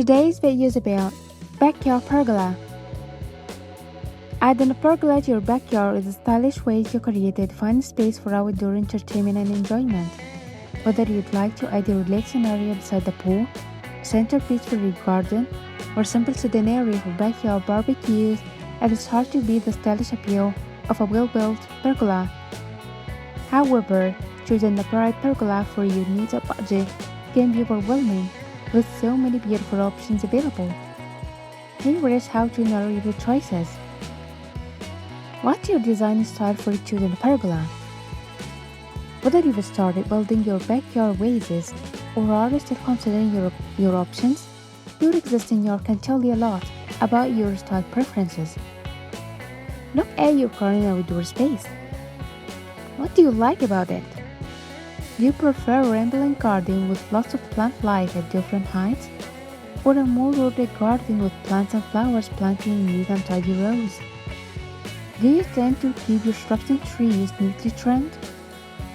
Today's video is about Backyard Pergola. Adding a pergola to your backyard is a stylish way to create a defined space for outdoor entertainment and enjoyment. Whether you'd like to add a relaxing area beside the pool, centerpiece for your garden, or simple sitting area for backyard barbecues, it is hard to beat the stylish appeal of a well-built pergola. However, choosing the right pergola for your needs or budget can be overwhelming, with so many beautiful options available. Here is how to narrow your choices. What's your design style for choosing a pergola? Whether you've started building your backyard vases or are still considering your options, your existing yard can tell you a lot about your style preferences. Look at your current outdoor space. What do you like about it? Do you prefer a rambling garden with lots of plant life at different heights, or a more rooted garden with plants and flowers planted in neat and tidy rows? Do you tend to keep your shrubs and trees neatly trimmed,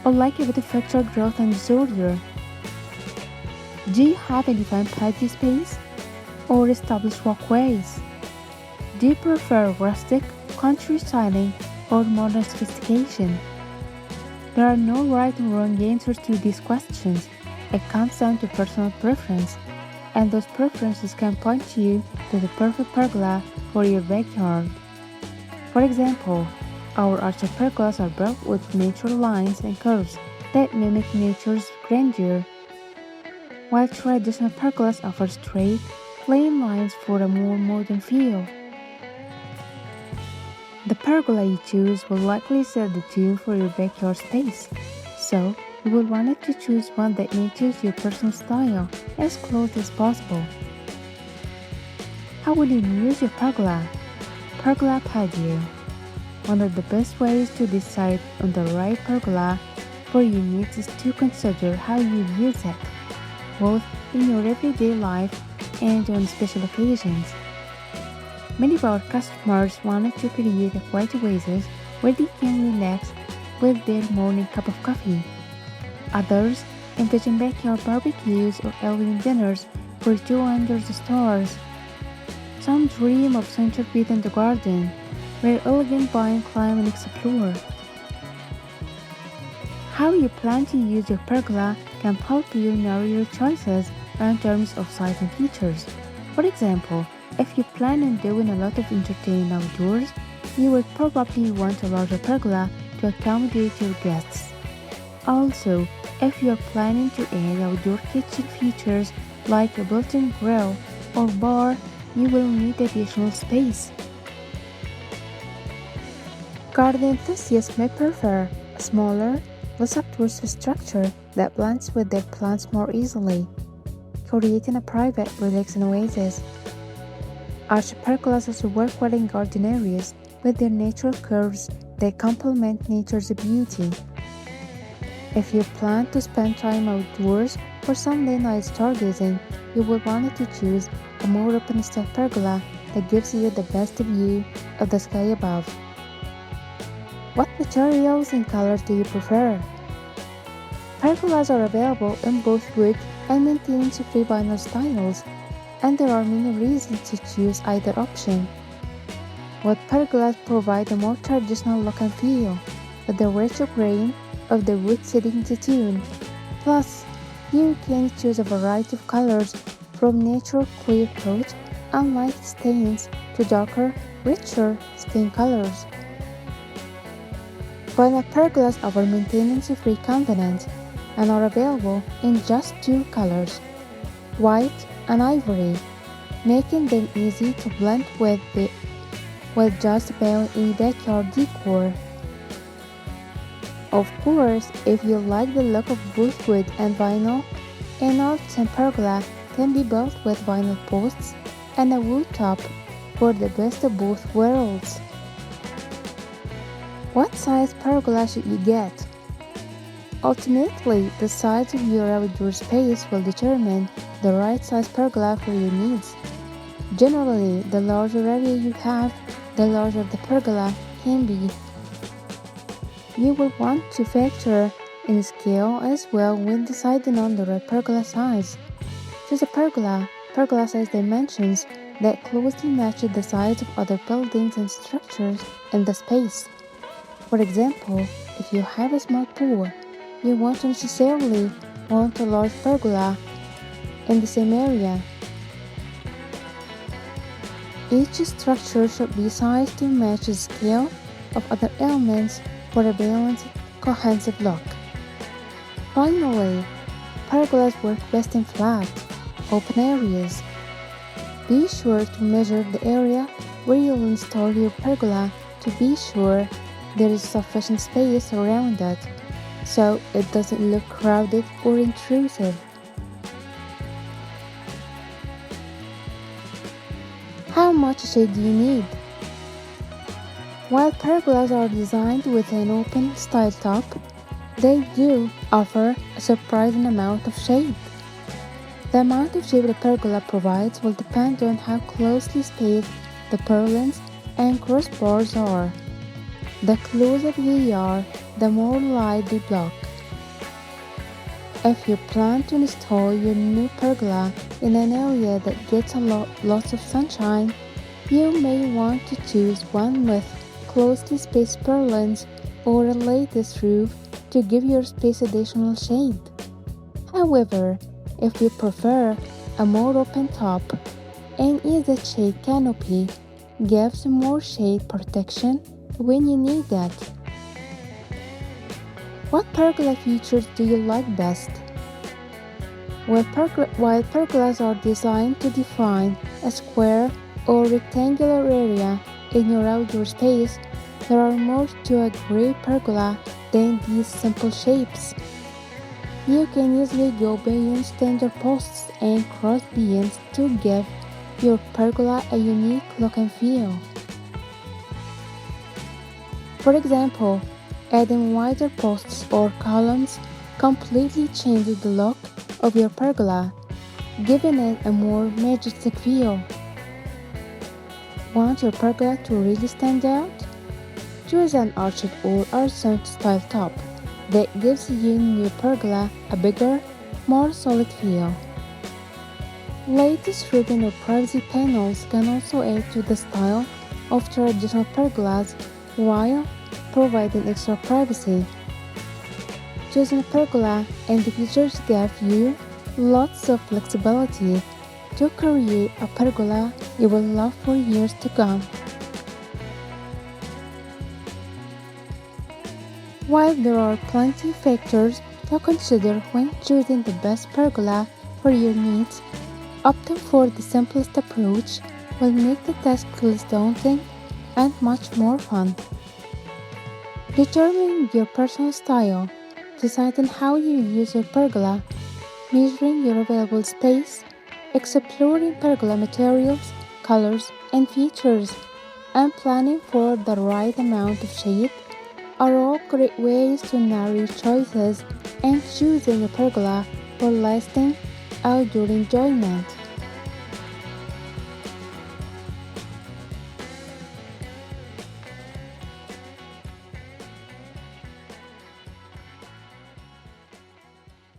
or like a bit of fixture growth and disorder? Do you have a defined patio space, or established walkways? Do you prefer rustic, country styling, or modern sophistication? There are no right or wrong answers to these questions. It comes down to personal preference, and those preferences can point you to the perfect pergola for your backyard. For example, our arched pergolas are built with natural lines and curves that mimic nature's grandeur, while traditional pergolas offer straight, plain lines for a more modern feel. The pergola you choose will likely set the tune for your backyard space, so you will want to choose one that matches your personal style as close as possible. How will you use your pergola? Pergola patio. One of the best ways to decide on the right pergola for your needs is to consider how you use it, both in your everyday life and on special occasions. Many of our customers wanted to create a quiet oasis where they can relax with their morning cup of coffee. Others envision backyard barbecues or evening dinners for 2 under the stars. Some dream of centerpiece in the garden, where elegant vine climb and explore. How you plan to use your pergola can help you narrow your choices in terms of size and features. For example, if you plan on doing a lot of entertaining outdoors, you would probably want a larger pergola to accommodate your guests. Also, if you are planning to add outdoor kitchen features like a built-in grill or bar, you will need additional space. Garden enthusiasts may prefer a smaller, less obtrusive structure that blends with their plants more easily, creating a private, relaxing oasis. Arched pergolas also work well in garden areas with their natural curves that complement nature's beauty. If you plan to spend time outdoors for Sunday night stargazing, you will want to choose a more open-style pergola that gives you the best view of the sky above. What materials and colors do you prefer? Pergolas are available in both wood and maintenance-free vinyl styles, and there are many reasons to choose either option. Wood pergolas provide a more traditional look and feel, with the richer grain of the wood setting the tune. Plus, you can choose a variety of colors from natural clear coat and light stains to darker, richer stain colors. Vinyl pergolas offer maintenance-free convenience and are available in just 2 colors, white and ivory, making them easy to blend with just about any backyard decor. Of course, if you like the look of both wood and vinyl, an arched pergola can be built with vinyl posts and a wood top for the best of both worlds. What size pergola should you get? Ultimately, the size of your outdoor space will determine the right size pergola for your needs. Generally, the larger area you have, the larger the pergola can be. You will want to factor in scale as well when deciding on the right pergola size. Choose a pergola pergola size dimensions that closely match the size of other buildings and structures in the space. For example, if you have a small pool, you won't necessarily want a large pergola in the same area. Each structure should be sized to match the scale of other elements for a balanced, cohesive look. Finally, pergolas work best in flat, open areas. Be sure to measure the area where you'll install your pergola to be sure there is sufficient space around it, so it doesn't look crowded or intrusive. How much shade do you need? While pergolas are designed with an open style top, they do offer a surprising amount of shade. The amount of shade the pergola provides will depend on how closely spaced the purlins and crossbars are. The closer they are, the more light they block. If you plan to install your new pergola in an area that gets lots of sunshine, you may want to choose one with closely spaced purlins or a lattice roof to give your space additional shade. However, if you prefer a more open top, an easy shade canopy gives more shade protection when you need it. What pergola features do you like best? While pergolas are designed to define a square or rectangular area in your outdoor space, there are more to a great pergola than these simple shapes. You can easily go beyond standard posts and cross beams to give your pergola a unique look and feel. For example, adding wider posts or columns completely changes the look of your pergola, giving it a more majestic feel. Want your pergola to really stand out? Choose an arched or argent style top that gives your new pergola a bigger, more solid feel. Lattice ribbon or privacy panels can also add to the style of traditional pergolas while providing extra privacy. Choosing a pergola and the features give you lots of flexibility to create a pergola you will love for years to come. While there are plenty of factors to consider when choosing the best pergola for your needs, opting for the simplest approach will make the task less daunting and much more fun. Determining your personal style, deciding how you use your pergola, measuring your available space, exploring pergola materials, colors, and features, and planning for the right amount of shade are all great ways to narrow your choices and choosing a pergola for lasting outdoor enjoyment.